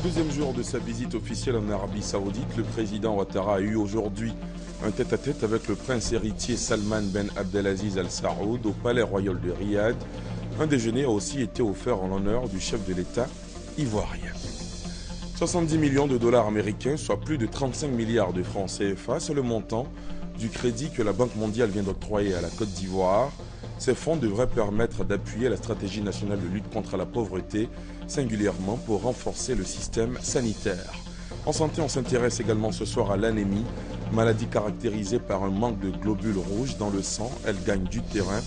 deuxième jour de sa visite officielle en Arabie Saoudite, le président Ouattara a eu aujourd'hui un tête-à-tête avec le prince héritier Salman Ben Abdelaziz Al Saoud au palais royal de Riyad. Un déjeuner a aussi été offert en l'honneur du chef de l'État ivoirien. 70 millions de dollars américains, soit plus de 35 milliards de francs CFA, c'est le montant du crédit que la Banque mondiale vient d'octroyer à la Côte d'Ivoire. Ces fonds devraient permettre d'appuyer la stratégie nationale de lutte contre la pauvreté, singulièrement pour renforcer le système sanitaire. En santé, on s'intéresse également ce soir à l'anémie, maladie caractérisée par un manque de globules rouges dans le sang. Elle gagne du terrain.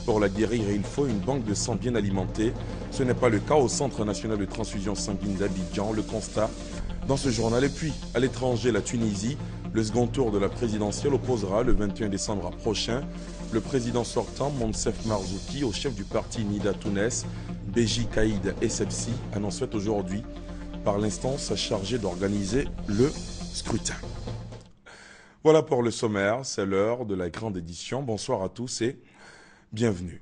Pour la guérir, il faut une banque de sang bien alimentée. Ce n'est pas le cas au Centre national de transfusion sanguine d'Abidjan. Le constat dans ce journal. Et puis, à l'étranger, la Tunisie, le second tour de la présidentielle opposera le 21 décembre prochain le président sortant, Monsef Marzouki, au chef du parti Nida Tounes, Beji Caïd Essebsi, annonçait aujourd'hui par l'instance chargée d'organiser le scrutin. Voilà pour le sommaire, c'est l'heure de la grande édition. Bonsoir à tous et bienvenue.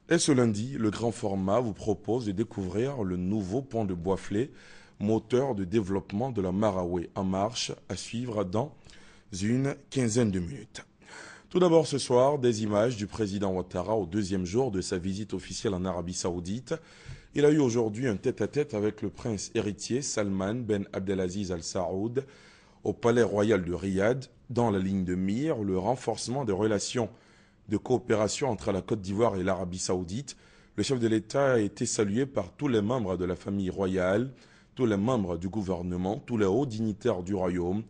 Et ce lundi, le grand format vous propose de découvrir le nouveau pont de Boisflé, moteur de développement de la Maraoué en marche, à suivre dans une quinzaine de minutes. Tout d'abord ce soir, des images du président Ouattara au deuxième jour de sa visite officielle en Arabie Saoudite. Il a eu aujourd'hui un tête-à-tête avec le prince héritier Salman Ben Abdelaziz Al Saoud au palais royal de Riyad. Dans la ligne de mire, le renforcement des relations de coopération entre la Côte d'Ivoire et l'Arabie Saoudite. Le chef de l'État a été salué par tous les membres de la famille royale, tous les membres du gouvernement, tous les hauts dignitaires du royaume,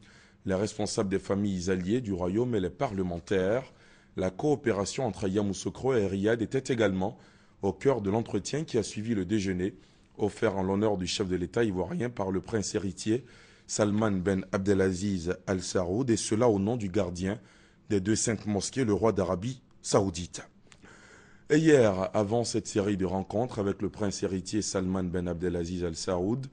les responsables des familles alliées du royaume et les parlementaires. La coopération entre Yamoussoukro et Riyad était également au cœur de l'entretien qui a suivi le déjeuner offert en l'honneur du chef de l'État ivoirien par le prince héritier Salman Ben Abdelaziz Al Saoud, et cela au nom du gardien des deux saintes mosquées, le roi d'Arabie Saoudite. Et hier, avant cette série de rencontres avec le prince héritier Salman Ben Abdelaziz Al Saoud,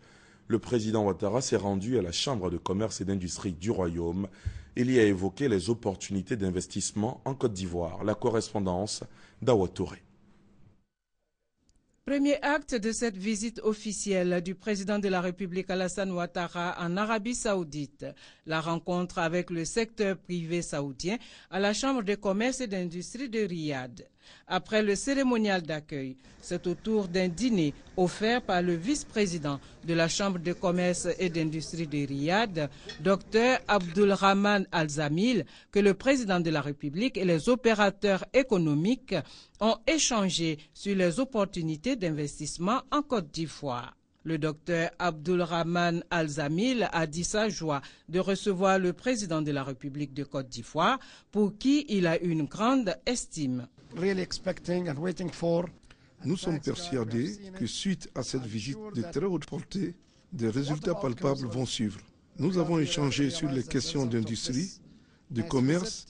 le président Ouattara s'est rendu à la Chambre de commerce et d'industrie du Royaume. Il y a évoqué les opportunités d'investissement en Côte d'Ivoire. La correspondance d'Awa Touré. Premier acte de cette visite officielle du président de la République Alassane Ouattara en Arabie Saoudite, la rencontre avec le secteur privé saoudien à la Chambre de commerce et d'industrie de Riyad. Après le cérémonial d'accueil, c'est au tour d'un dîner offert par le vice-président de la Chambre de commerce et d'industrie de Riyad, Dr Abdulrahman Al-Zamil, que le président de la République et les opérateurs économiques ont échangé sur les opportunités d'investissement en Côte d'Ivoire. Le docteur Abdulrahman Al-Zamil a dit sa joie de recevoir le président de la République de Côte d'Ivoire, pour qui il a une grande estime. Nous sommes persuadés que suite à cette visite de très haute portée, des résultats palpables vont suivre. Nous avons échangé sur les questions d'industrie, de commerce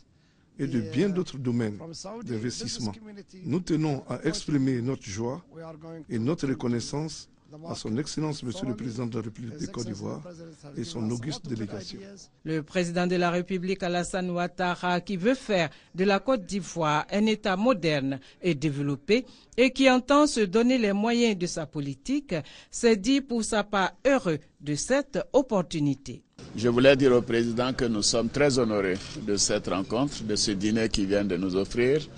et de bien d'autres domaines d'investissement. Nous tenons à exprimer notre joie et notre reconnaissance à son Excellence, Monsieur le Président de la République de Côte d'Ivoire et son auguste délégation. Le président de la République Alassane Ouattara, qui veut faire de la Côte d'Ivoire un État moderne et développé et qui entend se donner les moyens de sa politique, s'est dit pour sa part heureux de cette opportunité. Je voulais dire au président que nous sommes très honorés de cette rencontre, de ce dîner qu'il vient de nous offrir.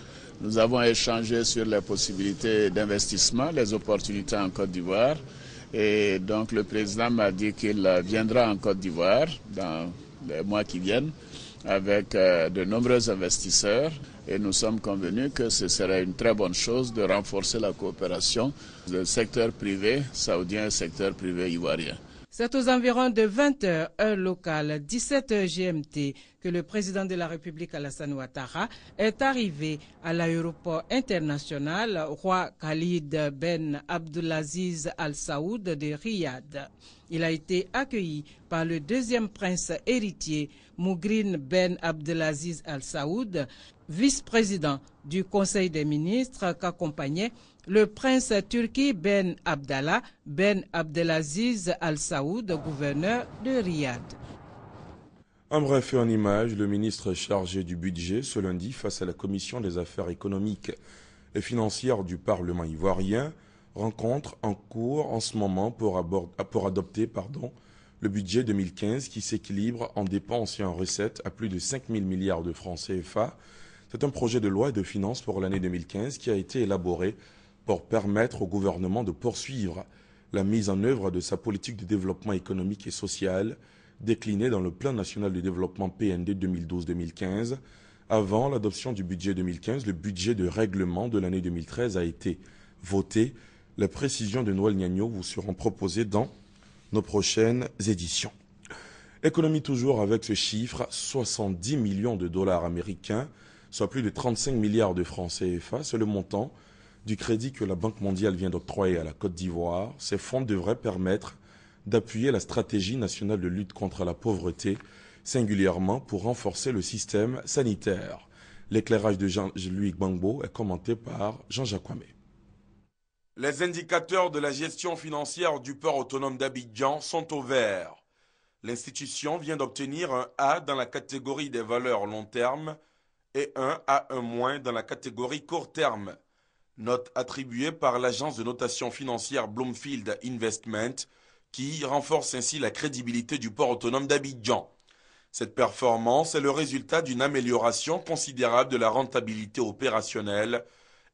Nous avons échangé sur les possibilités d'investissement, les opportunités en Côte d'Ivoire. Et donc le président m'a dit qu'il viendra en Côte d'Ivoire dans les mois qui viennent avec de nombreux investisseurs. Et nous sommes convenus que ce serait une très bonne chose de renforcer la coopération du secteur privé saoudien et du secteur privé ivoirien. C'est aux environs de 20h, heure locale, 17h GMT, que le président de la République Alassane Ouattara est arrivé à l'aéroport international Roi Khalid Ben Abdelaziz Al Saoud de Riyad. Il a été accueilli par le deuxième prince héritier, Mougrine Ben Abdelaziz Al Saoud, vice-président du Conseil des ministres, qu'accompagnait le prince Turki Ben Abdallah Ben Abdelaziz Al Saoud, gouverneur de Riyad. En bref et en image, le ministre chargé du budget ce lundi face à la commission des affaires économiques et financières du Parlement ivoirien Rencontre en cours en ce moment pour adopter le budget 2015 qui s'équilibre en dépenses et en recettes à plus de 5 000 milliards de francs CFA. C'est un projet de loi et de finances pour l'année 2015 qui a été élaboré pour permettre au gouvernement de poursuivre la mise en œuvre de sa politique de développement économique et social déclinée dans le Plan national de développement PND 2012-2015. Avant l'adoption du budget 2015, le budget de règlement de l'année 2013 a été voté. Les précisions de Noël Niagno vous seront proposées dans nos prochaines éditions. Économie toujours avec ce chiffre, 70 millions de dollars américains, soit plus de 35 milliards de francs CFA. C'est le montant du crédit que la Banque mondiale vient d'octroyer à la Côte d'Ivoire. Ces fonds devraient permettre d'appuyer la stratégie nationale de lutte contre la pauvreté, singulièrement pour renforcer le système sanitaire. L'éclairage de Jean-Louis Gbangbo est commenté par Jean-Jacques Kwame. Les indicateurs de la gestion financière du port autonome d'Abidjan sont au vert. L'institution vient d'obtenir un A dans la catégorie des valeurs long terme et un A1- dans la catégorie court terme. Note attribuée par l'agence de notation financière Bloomfield Investment qui renforce ainsi la crédibilité du port autonome d'Abidjan. Cette performance est le résultat d'une amélioration considérable de la rentabilité opérationnelle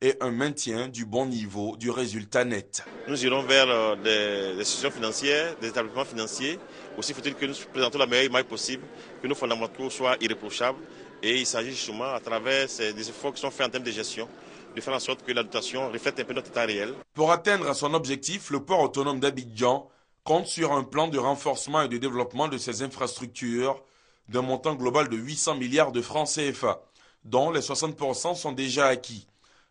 et un maintien du bon niveau du résultat net. Nous irons vers des institutions financières, des établissements financiers. Aussi faut-il que nous présentons la meilleure image possible, que nos fondamentaux soient irréprochables. Et il s'agit justement, à travers des efforts qui sont faits en termes de gestion, de faire en sorte que la dotation reflète un peu notre état réel. Pour atteindre son objectif, le port autonome d'Abidjan compte sur un plan de renforcement et de développement de ses infrastructures d'un montant global de 800 milliards de francs CFA, dont les 60% sont déjà acquis.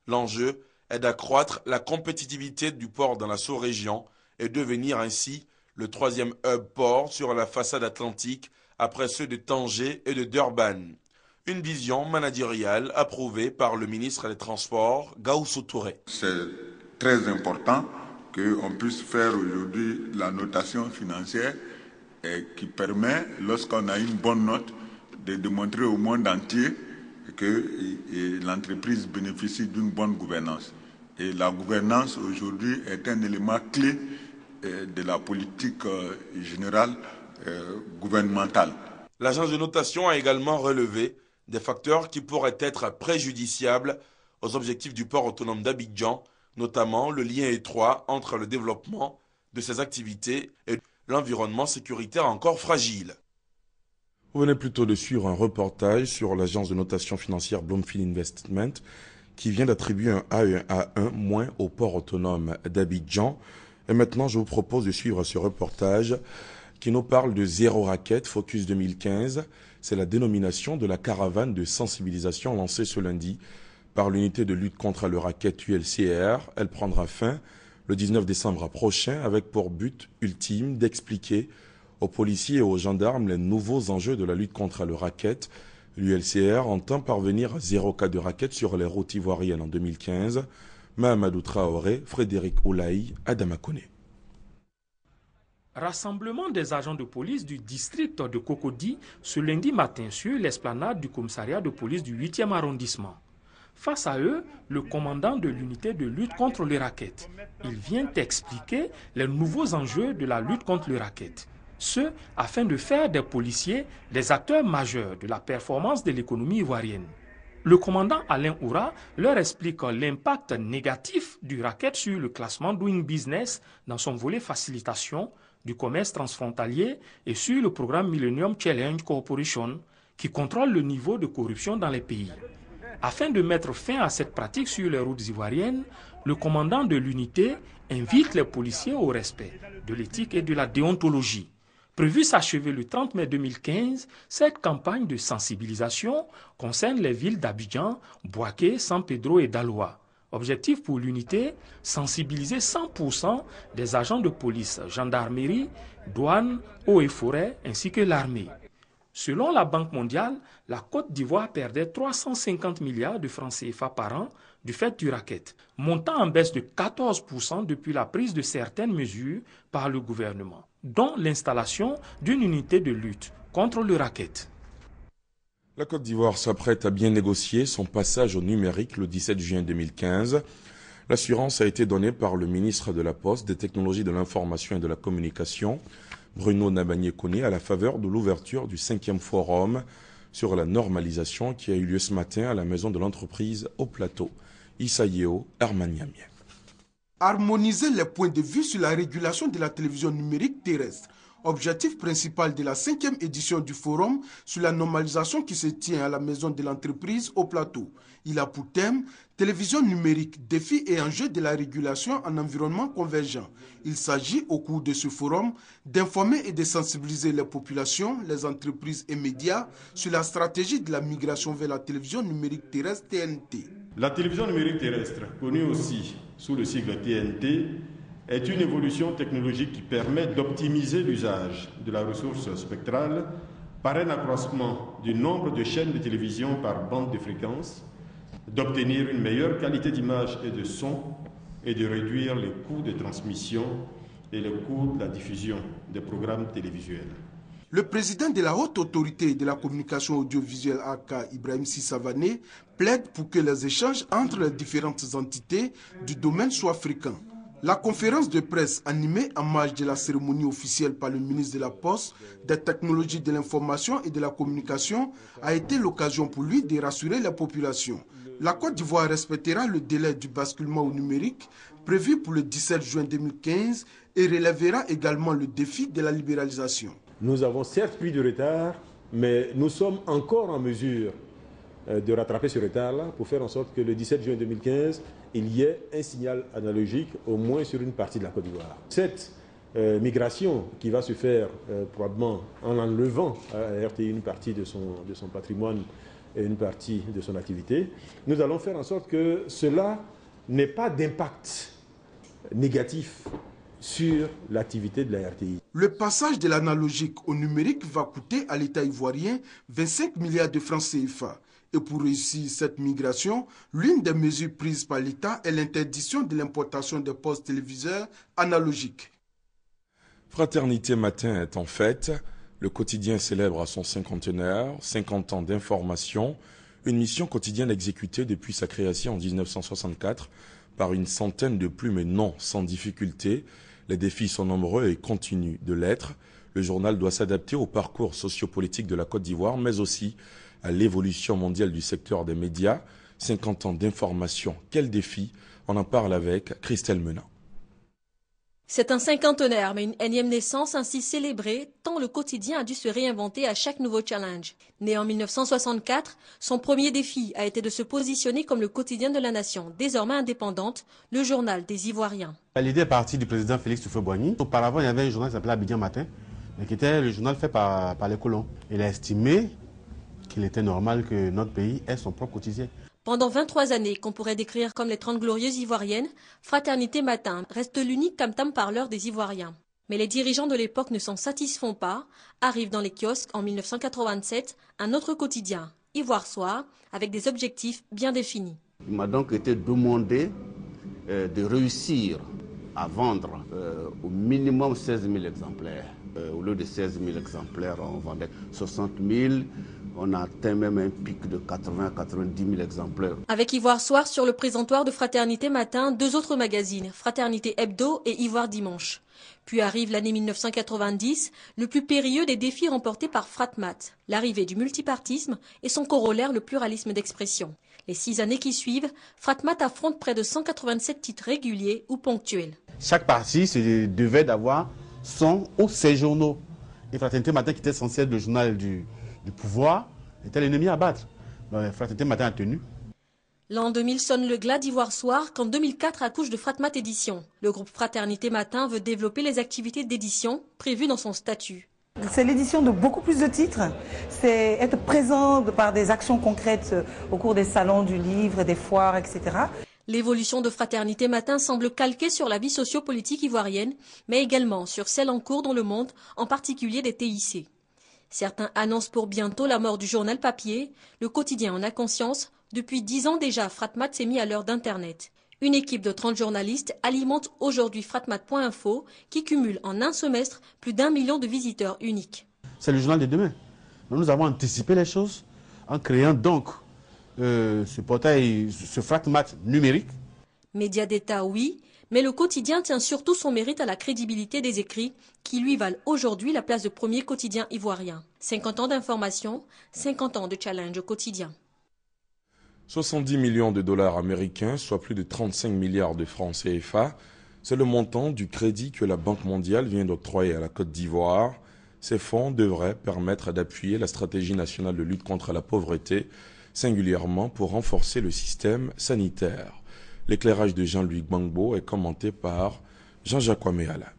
L'enjeu est d'accroître la compétitivité du port dans la sous-région et devenir ainsi le troisième hub port sur la façade atlantique après ceux de Tanger et de Durban. Une vision managériale approuvée par le ministre des Transports, Gaoussou Touré. C'est très important qu'on puisse faire aujourd'hui la notation financière et qui permet, lorsqu'on a une bonne note, de démontrer au monde entier que l'entreprise bénéficie d'une bonne gouvernance. Et la gouvernance aujourd'hui est un élément clé de la politique générale gouvernementale. L'agence de notation a également relevé des facteurs qui pourraient être préjudiciables aux objectifs du port autonome d'Abidjan, notamment le lien étroit entre le développement de ses activités et l'environnement sécuritaire encore fragile. Vous venez plutôt de suivre un reportage sur l'agence de notation financière Bloomfield Investment qui vient d'attribuer un A et un A1- au port autonome d'Abidjan. Et maintenant, je vous propose de suivre ce reportage qui nous parle de Zéro Racket Focus 2015. C'est la dénomination de la caravane de sensibilisation lancée ce lundi par l'unité de lutte contre le racket ULCR. Elle prendra fin le 19 décembre prochain avec pour but ultime d'expliquer aux policiers et aux gendarmes les nouveaux enjeux de la lutte contre le racket. L'ULCR entend parvenir à 0 cas de racket sur les routes ivoiriennes en 2015. Mahamadou Traoré, Frédéric Oulaï, Adama Koné. Rassemblement des agents de police du district de Cocody ce lundi matin sur l'esplanade du commissariat de police du 8e arrondissement. Face à eux, le commandant de l'unité de lutte contre le racket. Il vient expliquer les nouveaux enjeux de la lutte contre le racket. Ce, afin de faire des policiers des acteurs majeurs de la performance de l'économie ivoirienne. Le commandant Alain Oura leur explique l'impact négatif du racket sur le classement Doing Business dans son volet facilitation du commerce transfrontalier et sur le programme Millennium Challenge Corporation qui contrôle le niveau de corruption dans les pays. Afin de mettre fin à cette pratique sur les routes ivoiriennes, le commandant de l'unité invite les policiers au respect de l'éthique et de la déontologie. Prévue s'achever le 30 mai 2015, cette campagne de sensibilisation concerne les villes d'Abidjan, Bouaké, San Pedro et Daloa. Objectif pour l'unité, sensibiliser 100% des agents de police, gendarmerie, douane, eaux et forêts ainsi que l'armée. Selon la Banque mondiale, la Côte d'Ivoire perdait 350 milliards de francs CFA par an du fait du racket, montant en baisse de 14% depuis la prise de certaines mesures par le gouvernement, dont l'installation d'une unité de lutte contre le racket. La Côte d'Ivoire s'apprête à bien négocier son passage au numérique le 17 juin 2015. L'assurance a été donnée par le ministre de la Poste, des Technologies de l'Information et de la Communication, Bruno Nabagné-Koné, à la faveur de l'ouverture du 5e forum sur la normalisation qui a eu lieu ce matin à la maison de l'entreprise au Plateau. Issa Yeo, Armaniamien. Harmoniser les points de vue sur la régulation de la télévision numérique terrestre. Objectif principal de la 5e édition du forum sur la normalisation qui se tient à la maison de l'entreprise au Plateau. Il a pour thème télévision numérique, défis et enjeux de la régulation en environnement convergent. Il s'agit au cours de ce forum d'informer et de sensibiliser les populations, les entreprises et médias sur la stratégie de la migration vers la télévision numérique terrestre TNT. La télévision numérique terrestre, connue aussi sous le sigle TNT, est une évolution technologique qui permet d'optimiser l'usage de la ressource spectrale par un accroissement du nombre de chaînes de télévision par bande de fréquence, d'obtenir une meilleure qualité d'image et de son et de réduire les coûts de transmission et les coûts de la diffusion des programmes télévisuels. Le président de la Haute Autorité de la Communication Audiovisuelle AK, Ibrahim Sissavané, plaide pour que les échanges entre les différentes entités du domaine soient fréquents. La conférence de presse animée en marge de la cérémonie officielle par le ministre de la Poste, des Technologies de l'Information et de la Communication a été l'occasion pour lui de rassurer la population. La Côte d'Ivoire respectera le délai du basculement au numérique prévu pour le 17 juin 2015 et relèvera également le défi de la libéralisation. Nous avons certes pris du retard, mais nous sommes encore en mesure de rattraper ce retard-là pour faire en sorte que le 17 juin 2015, il y ait un signal analogique au moins sur une partie de la Côte d'Ivoire. Cette migration qui va se faire probablement en enlevant à RTI une partie de son patrimoine et une partie de son activité, nous allons faire en sorte que cela n'ait pas d'impact négatif sur l'activité de la RTI. Le passage de l'analogique au numérique va coûter à l'État ivoirien 25 milliards de francs CFA. Et pour réussir cette migration, l'une des mesures prises par l'État est l'interdiction de l'importation des postes téléviseurs analogiques. Fraternité Matin est en fête. Le quotidien célèbre à son 50e, 50 ans d'information, une mission quotidienne exécutée depuis sa création en 1964 par une centaine de plumes et non sans difficulté. Les défis sont nombreux et continuent de l'être. Le journal doit s'adapter au parcours sociopolitique de la Côte d'Ivoire, mais aussi à l'évolution mondiale du secteur des médias. 50 ans d'information, quel défi? On en parle avec Christelle Menant. C'est un cinquantenaire, mais une énième naissance ainsi célébrée, tant le quotidien a dû se réinventer à chaque nouveau challenge. Né en 1964, son premier défi a été de se positionner comme le quotidien de la nation, désormais indépendante, le journal des Ivoiriens. L'idée est partie du président Félix Houphouët-Boigny. Auparavant, il y avait un journal qui s'appelait Abidjan Matin, mais qui était le journal fait par les colons. Il a estimé qu'il était normal que notre pays ait son propre quotidien. Pendant 23 années, qu'on pourrait décrire comme les 30 glorieuses ivoiriennes, Fraternité Matin reste l'unique tam-tam parleur des Ivoiriens. Mais les dirigeants de l'époque ne s'en satisfont pas. Arrive dans les kiosques en 1987 un autre quotidien, Ivoire Soir, avec des objectifs bien définis. Il m'a donc été demandé de réussir à vendre au minimum 16 000 exemplaires. Au lieu de 16 000 exemplaires, on vendait 60 000. On a atteint même un pic de 80-90 000 exemplaires. Avec Ivoire Soir sur le présentoir de Fraternité Matin, deux autres magazines, Fraternité Hebdo et Ivoire Dimanche. Puis arrive l'année 1990, le plus périlleux des défis remportés par Fratmat, l'arrivée du multipartisme et son corollaire, le pluralisme d'expression. Les 6 années qui suivent, Fratmat affronte près de 187 titres réguliers ou ponctuels. Chaque parti se devait d'avoir son ou ses journaux. Et Fraternité Matin, qui était censé être le journal du pouvoir, était l'ennemi à battre. Fraternité Matin a tenu. L'an 2000 sonne le glas d'Ivoire Soir quand 2004 accouche de Fratmat Édition. Le groupe Fraternité Matin veut développer les activités d'édition prévues dans son statut. C'est l'édition de beaucoup plus de titres, c'est être présent par des actions concrètes au cours des salons du livre, des foires, etc. L'évolution de Fraternité Matin semble calquée sur la vie sociopolitique ivoirienne, mais également sur celle en cours dans le monde, en particulier des TIC. Certains annoncent pour bientôt la mort du journal papier. Le quotidien en a conscience. Depuis 10 ans déjà, Fratmat s'est mis à l'heure d'Internet. Une équipe de 30 journalistes alimente aujourd'hui fratmat.info qui cumule en un semestre plus d'1 million de visiteurs uniques. C'est le journal de demain. Nous avons anticipé les choses en créant donc ce portail, ce Fratmat numérique. Média d'État, oui, mais le quotidien tient surtout son mérite à la crédibilité des écrits qui lui valent aujourd'hui la place de premier quotidien ivoirien. 50 ans d'information, 50 ans de challenge quotidien. 70 millions de dollars américains, soit plus de 35 milliards de francs CFA, c'est le montant du crédit que la Banque mondiale vient d'octroyer à la Côte d'Ivoire. Ces fonds devraient permettre d'appuyer la stratégie nationale de lutte contre la pauvreté, singulièrement pour renforcer le système sanitaire. L'éclairage de Jean-Louis Gbangbo est commenté par Jean-Jacques Waméala.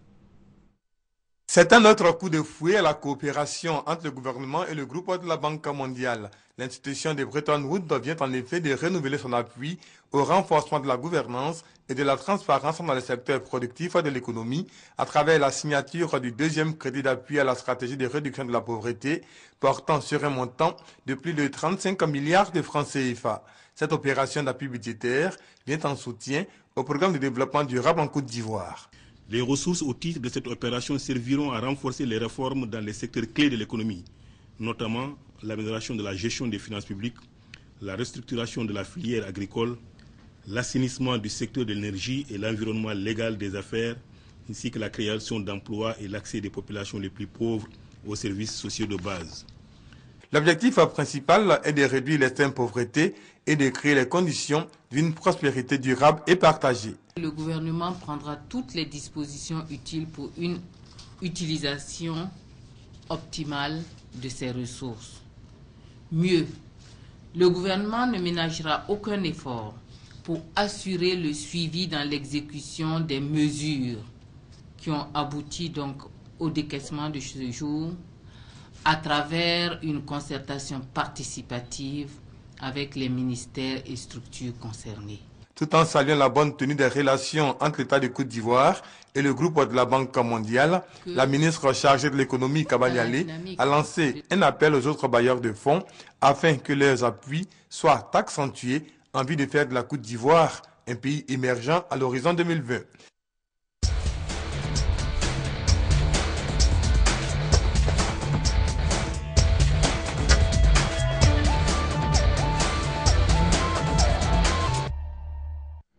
C'est un autre coup de fouet à la coopération entre le gouvernement et le groupe de la Banque mondiale. L'institution de Bretton Woods vient en effet de renouveler son appui au renforcement de la gouvernance et de la transparence dans le secteur productif de l'économie à travers la signature du deuxième crédit d'appui à la stratégie de réduction de la pauvreté portant sur un montant de plus de 35 milliards de francs CFA. Cette opération d'appui budgétaire vient en soutien au programme de développement durable en Côte d'Ivoire. Les ressources au titre de cette opération serviront à renforcer les réformes dans les secteurs clés de l'économie, notamment l'amélioration de la gestion des finances publiques, la restructuration de la filière agricole, l'assainissement du secteur de l'énergie et l'environnement légal des affaires, ainsi que la création d'emplois et l'accès des populations les plus pauvres aux services sociaux de base. L'objectif principal est de réduire l'extrême pauvreté et de créer les conditions d'une prospérité durable et partagée. Le gouvernement prendra toutes les dispositions utiles pour une utilisation optimale de ces ressources. Mieux, le gouvernement ne ménagera aucun effort pour assurer le suivi dans l'exécution des mesures qui ont abouti donc au décaissement de ce jour à travers une concertation participative avec les ministères et structures concernées. Tout en saluant la bonne tenue des relations entre l'État de Côte d'Ivoire et le groupe de la Banque mondiale, la ministre chargée de l'économie, Kabaliale, a lancé un appel aux autres bailleurs de fonds afin que leurs appuis soient accentués en vue de faire de la Côte d'Ivoire un pays émergent à l'horizon 2020.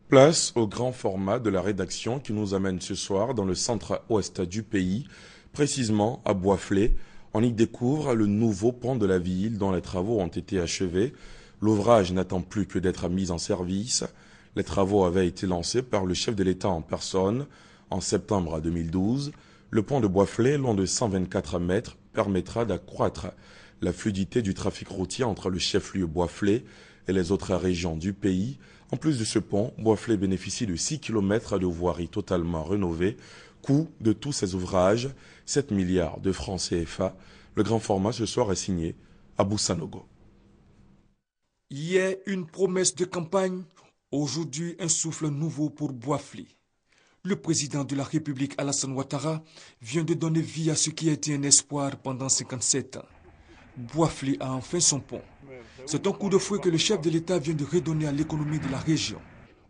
Place au grand format de la rédaction qui nous amène ce soir dans le centre-ouest du pays, précisément à Boisflé. On y découvre le nouveau pont de la ville dont les travaux ont été achevés. L'ouvrage n'attend plus que d'être mis en service. Les travaux avaient été lancés par le chef de l'État en personne en septembre 2012. Le pont de Boisflé, long de 124 mètres, permettra d'accroître la fluidité du trafic routier entre le chef-lieu Boisflé et les autres régions du pays. En plus de ce pont, Boisflé bénéficie de 6 km de voirie totalement rénovée. Coût de tous ces ouvrages, 7 milliards de francs CFA. Le grand format ce soir est signé Abou Sanogo. Hier, une promesse de campagne, aujourd'hui un souffle nouveau pour Boisflé. Le président de la République, Alassane Ouattara, vient de donner vie à ce qui a été un espoir pendant 57 ans. Boisflé a enfin son pont. C'est un coup de fouet que le chef de l'État vient de redonner à l'économie de la région.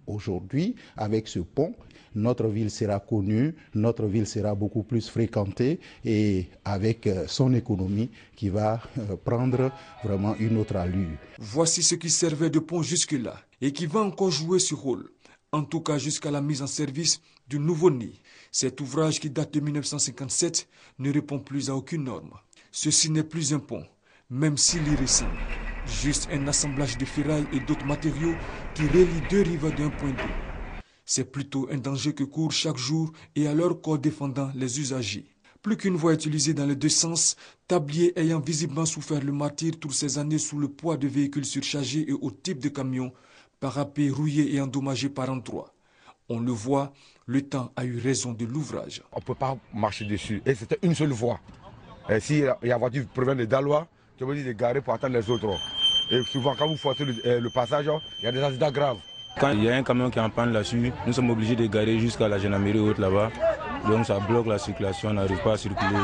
Aujourd'hui, avec ce pont, notre ville sera connue, notre ville sera beaucoup plus fréquentée et avec son économie qui va prendre vraiment une autre allure. Voici ce qui servait de pont jusque-là et qui va encore jouer ce rôle, en tout cas jusqu'à la mise en service du nouveau nid. Cet ouvrage qui date de 1957 ne répond plus à aucune norme. Ceci n'est plus un pont, même s'il y ressemble. Juste un assemblage de ferraille et d'autres matériaux qui relient deux rives d'un point d'eau. C'est plutôt un danger que courent chaque jour et à leur corps défendant les usagers. Plus qu'une voie utilisée dans les deux sens, tablier ayant visiblement souffert le martyre toutes ces années sous le poids de véhicules surchargés et au type de camions, parapets rouillés et endommagés par endroits. On le voit, le temps a eu raison de l'ouvrage. On ne peut pas marcher dessus et c'était une seule voie. Et si la voiture provient de Dalois, je veux dire de garer pour attendre les autres. Et souvent, quand vous forcez le passage, il y a des accidents graves. Quand il y a un camion qui est en panne là-dessus, nous sommes obligés de garer jusqu'à la gendarmerie haute là-bas. Donc ça bloque la circulation, on n'arrive pas à circuler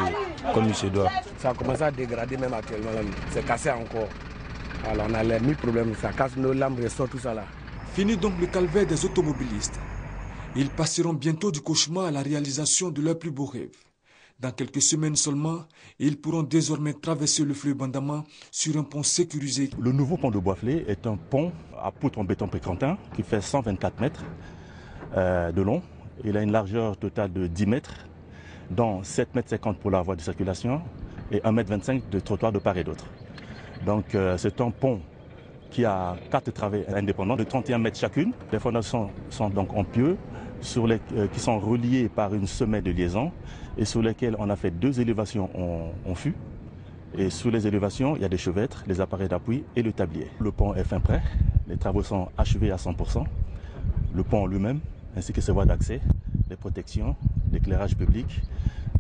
comme il se doit. Ça a commencé à dégrader même actuellement, c'est cassé encore. Alors on a les 1000 problèmes, ça casse nos lampes, ressort tout ça là. Fini donc le calvaire des automobilistes. Ils passeront bientôt du cauchemar à la réalisation de leur plus beau rêve. Dans quelques semaines seulement, ils pourront désormais traverser le fleuve Bandama sur un pont sécurisé. Le nouveau pont de Boisflé est un pont à poutre en béton pécantin qui fait 124 mètres de long. Il a une largeur totale de 10 mètres, dont 7,50 m pour la voie de circulation et 1,25 m de trottoir de part et d'autre. Donc c'est un pont qui a 4 travées indépendantes de 31 mètres chacune. Les fondations sont donc en pieux, qui sont reliées par une semelle de liaison et sur lesquelles on a fait 2 élévations en fût. Et sous les élévations, il y a des chevêtres, les appareils d'appui et le tablier. Le pont est fin prêt, les travaux sont achevés à 100%. Le pont lui-même, ainsi que ses voies d'accès, les protections, l'éclairage public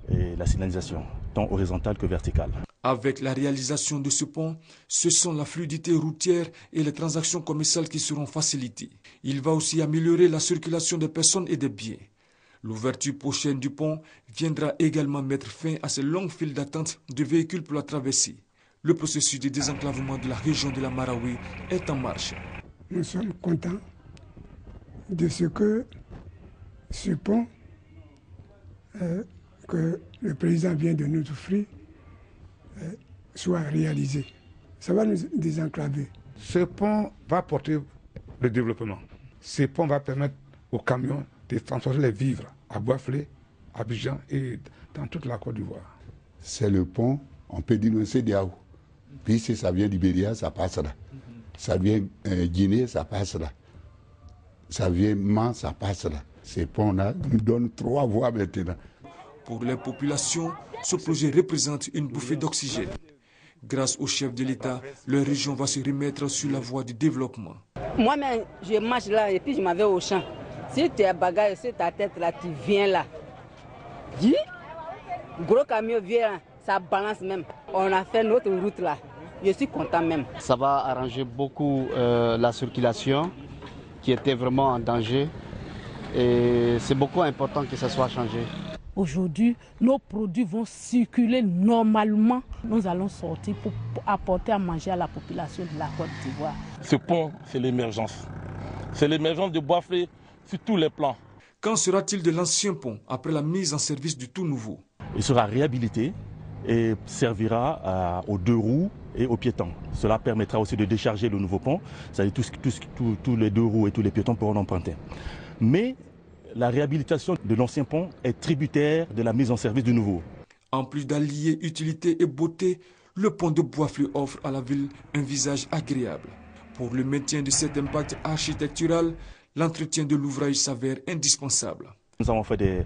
et la signalisation, tant horizontale que verticale. Avec la réalisation de ce pont, ce sont la fluidité routière et les transactions commerciales qui seront facilitées. Il va aussi améliorer la circulation des personnes et des biens. L'ouverture prochaine du pont viendra également mettre fin à ces longues files d'attente de véhicules pour la traversée. Le processus de désenclavement de la région de la Marawi est en marche. Nous sommes contents de ce que ce pont que le président vient de nous offrir soit réalisé. Ça va nous désenclaver. Ce pont va porter le développement. Ce pont va permettre aux camions de transporter les vivres à Boisflé, à Abidjan et dans toute la Côte d'Ivoire. C'est le pont, on peut dire CEDEAO. Puis si ça vient d'Ibéria, ça passe là. Ça vient Guinée, ça passe là. Ça vient Mans, ça passe là. Ces ponts-là nous donnent 3 voies maintenant. Pour les populations, ce projet représente une bouffée d'oxygène. Grâce au chef de l'État, leur région va se remettre sur la voie du développement. Moi-même, je marche là et puis je m'en vais au champ. Si tu es bagarre sur ta tête là, tu viens là. Dis, gros camion vient, ça balance même. On a fait notre route là. Je suis content même. Ça va arranger beaucoup la circulation qui était vraiment en danger. Et c'est beaucoup important que ça soit changé. Aujourd'hui, nos produits vont circuler normalement. Nous allons sortir pour apporter à manger à la population de la Côte d'Ivoire. Ce pont, c'est l'émergence. C'est l'émergence de Boisflé sur tous les plans. Qu'en sera-t-il de l'ancien pont après la mise en service du tout nouveau? Il sera réhabilité et servira aux 2 roues et aux piétons. Cela permettra aussi de décharger le nouveau pont. C'est-à-dire tous les 2 roues et tous les piétons pourront l'emprunter. Mais la réhabilitation de l'ancien pont est tributaire de la mise en service du nouveau. En plus d'allier utilité et beauté, le pont de Boisflé offre à la ville un visage agréable. Pour le maintien de cet impact architectural, l'entretien de l'ouvrage s'avère indispensable. Nous avons fait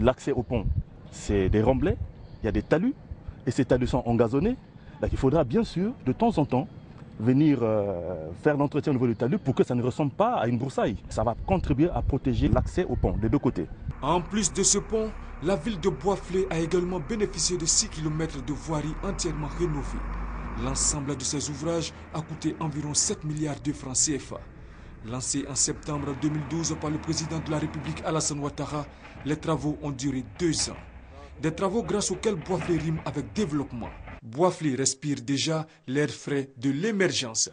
l'accès au pont, c'est des remblais, il y a des talus, et ces talus sont engazonnés. Donc il faudra bien sûr, de temps en temps, venir faire l'entretien au niveau du talus pour que ça ne ressemble pas à une broussaille. Ça va contribuer à protéger l'accès au pont des 2 côtés. En plus de ce pont, la ville de Boisflé a également bénéficié de 6 km de voirie entièrement rénovée. L'ensemble de ces ouvrages a coûté environ 7 milliards de francs CFA. Lancés en septembre 2012 par le président de la République Alassane Ouattara, les travaux ont duré 2 ans. Des travaux grâce auxquels Boisflé rime avec développement. Boisflé respire déjà l'air frais de l'émergence.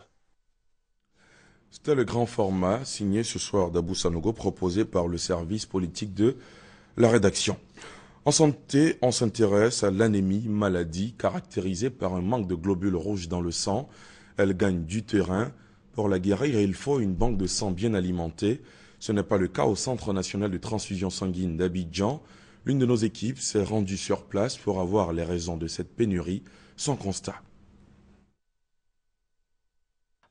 C'était le grand format signé ce soir d'Abou Sanogo, proposé par le service politique de la rédaction. En santé, on s'intéresse à l'anémie, maladie caractérisée par un manque de globules rouges dans le sang. Elle gagne du terrain. Pour la guérir, il faut une banque de sang bien alimentée. Ce n'est pas le cas au Centre national de transfusion sanguine d'Abidjan. L'une de nos équipes s'est rendue sur place pour avoir les raisons de cette pénurie. Son constat.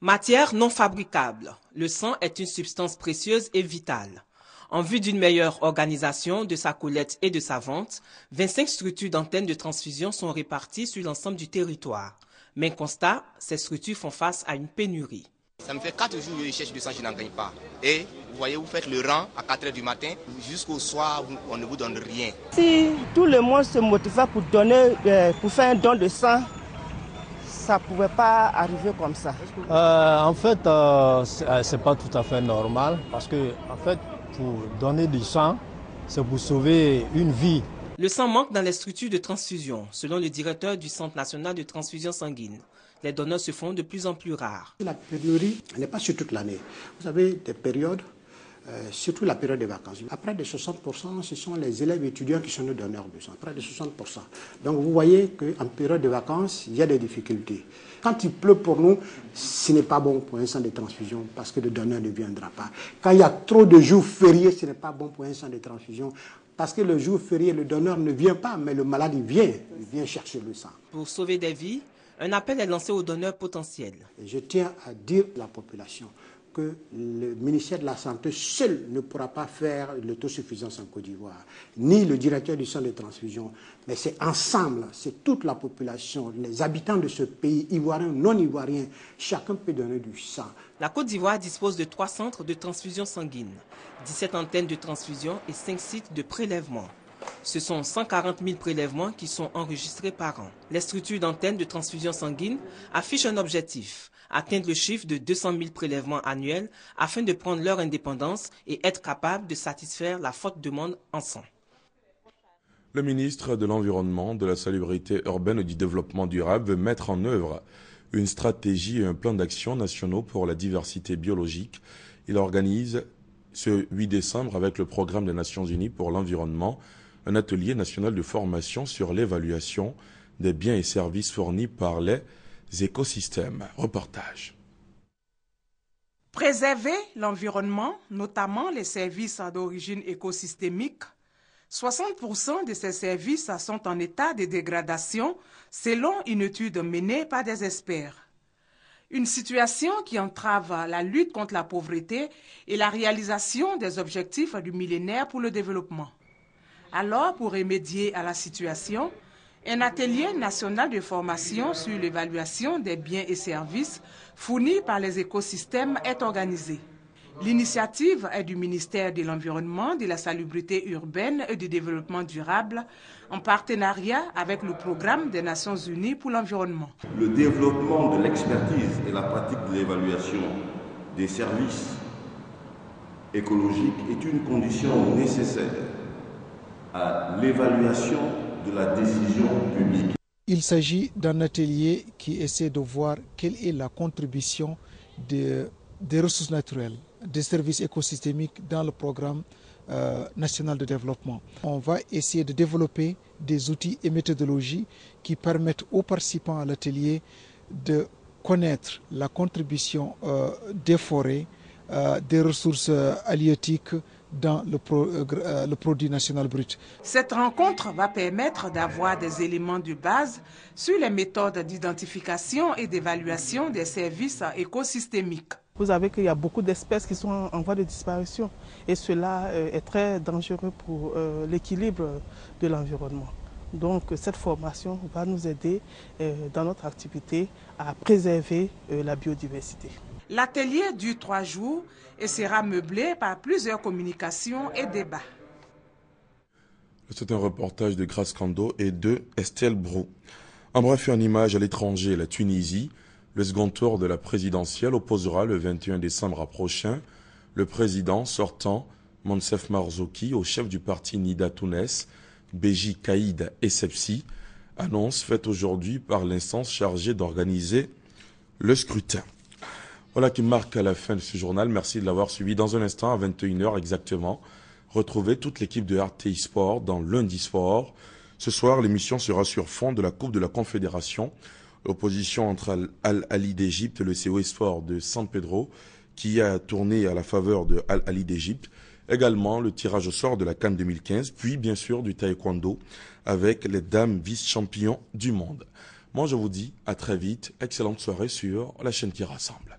Matière non fabricable. Le sang est une substance précieuse et vitale. En vue d'une meilleure organisation de sa collecte et de sa vente, 25 structures d'antennes de transfusion sont réparties sur l'ensemble du territoire. Mais constat, ces structures font face à une pénurie. Ça me fait 4 jours que je cherche du sang, je n'en gagne pas. Et vous voyez, vous faites le rang à 4 h du matin, jusqu'au soir, on ne vous donne rien. Si tout le monde se motivait pour donner, pour faire un don de sang, ça ne pouvait pas arriver comme ça. En fait, ce n'est pas tout à fait normal parce que, en fait, pour donner du sang, c'est pour sauver une vie. Le sang manque dans les structures de transfusion, selon le directeur du Centre national de transfusion sanguine. Les donneurs se font de plus en plus rares. La pénurie n'est pas sur toute l'année. Vous avez des périodes surtout la période des vacances. Après de 60%, ce sont les élèves étudiants qui sont nos donneurs de sang, près de 60%. Donc vous voyez qu'en période de vacances, il y a des difficultés. Quand il pleut pour nous, ce n'est pas bon pour un centre de transfusion parce que le donneur ne viendra pas. Quand il y a trop de jours fériés, ce n'est pas bon pour un centre de transfusion parce que le jour férié, le donneur ne vient pas, mais le malade il vient chercher le sang. Pour sauver des vies, un appel est lancé aux donneurs potentiels. Et je tiens à dire à la population que le ministère de la Santé seul ne pourra pas faire l'autosuffisance en Côte d'Ivoire, ni le directeur du centre de transfusion, mais c'est ensemble, c'est toute la population, les habitants de ce pays, ivoiriens, non ivoiriens, chacun peut donner du sang. La Côte d'Ivoire dispose de 3 centres de transfusion sanguine, 17 antennes de transfusion et 5 sites de prélèvement. Ce sont 140 000 prélèvements qui sont enregistrés par an. Les structures d'antennes de transfusion sanguine affichent un objectif, atteindre le chiffre de 200 000 prélèvements annuels afin de prendre leur indépendance et être capable de satisfaire la forte demande en sang. Le ministre de l'Environnement, de la Salubrité urbaine et du Développement durable veut mettre en œuvre une stratégie et un plan d'action nationaux pour la diversité biologique. Il organise ce 8 décembre avec le programme des Nations Unies pour l'environnement un atelier national de formation sur l'évaluation des biens et services fournis par les écosystèmes. Reportage. Préserver l'environnement, notamment les services d'origine écosystémique. 60% de ces services sont en état de dégradation selon une étude menée par des experts. Une situation qui entrave la lutte contre la pauvreté et la réalisation des objectifs du millénaire pour le développement. Alors, pour remédier à la situation, un atelier national de formation sur l'évaluation des biens et services fournis par les écosystèmes est organisé. L'initiative est du ministère de l'Environnement, de la Salubrité urbaine et du Développement durable en partenariat avec le programme des Nations Unies pour l'environnement. Le développement de l'expertise et la pratique de l'évaluation des services écologiques est une condition nécessaire à l'évaluation de la décision publique. Il s'agit d'un atelier qui essaie de voir quelle est la contribution des ressources naturelles, des services écosystémiques dans le programme national de développement. On va essayer de développer des outils et méthodologies qui permettent aux participants à l'atelier de connaître la contribution des forêts, des ressources halieutiques dans le produit national brut. Cette rencontre va permettre d'avoir des éléments de base sur les méthodes d'identification et d'évaluation des services écosystémiques. Vous savez qu'il y a beaucoup d'espèces qui sont en voie de disparition et cela est très dangereux pour l'équilibre de l'environnement. Donc cette formation va nous aider dans notre activité à préserver la biodiversité. L'atelier dure 3 jours et sera meublé par plusieurs communications et débats. C'est un reportage de Grace Kando et de Estelle Brou. En bref, en image à l'étranger, la Tunisie, le second tour de la présidentielle opposera le 21 décembre prochain le président sortant Monsef Marzouki au chef du parti Nida Tounes, Béji Caïd Essebsi, annonce faite aujourd'hui par l'instance chargée d'organiser le scrutin. Voilà qui marque à la fin de ce journal. Merci de l'avoir suivi. Dans un instant, à 21h exactement, retrouvez toute l'équipe de RTI Sport dans Lundi Sport. Ce soir, l'émission sera sur fond de la Coupe de la Confédération. Opposition entre Al-Ali d'Égypte et le CO Sport de San Pedro, qui a tourné à la faveur de Al-Ali d'Égypte. Également, le tirage au sort de la CAN 2015, puis bien sûr du taekwondo avec les dames vice-champions du monde. Moi, je vous dis à très vite. Excellente soirée sur la chaîne qui rassemble.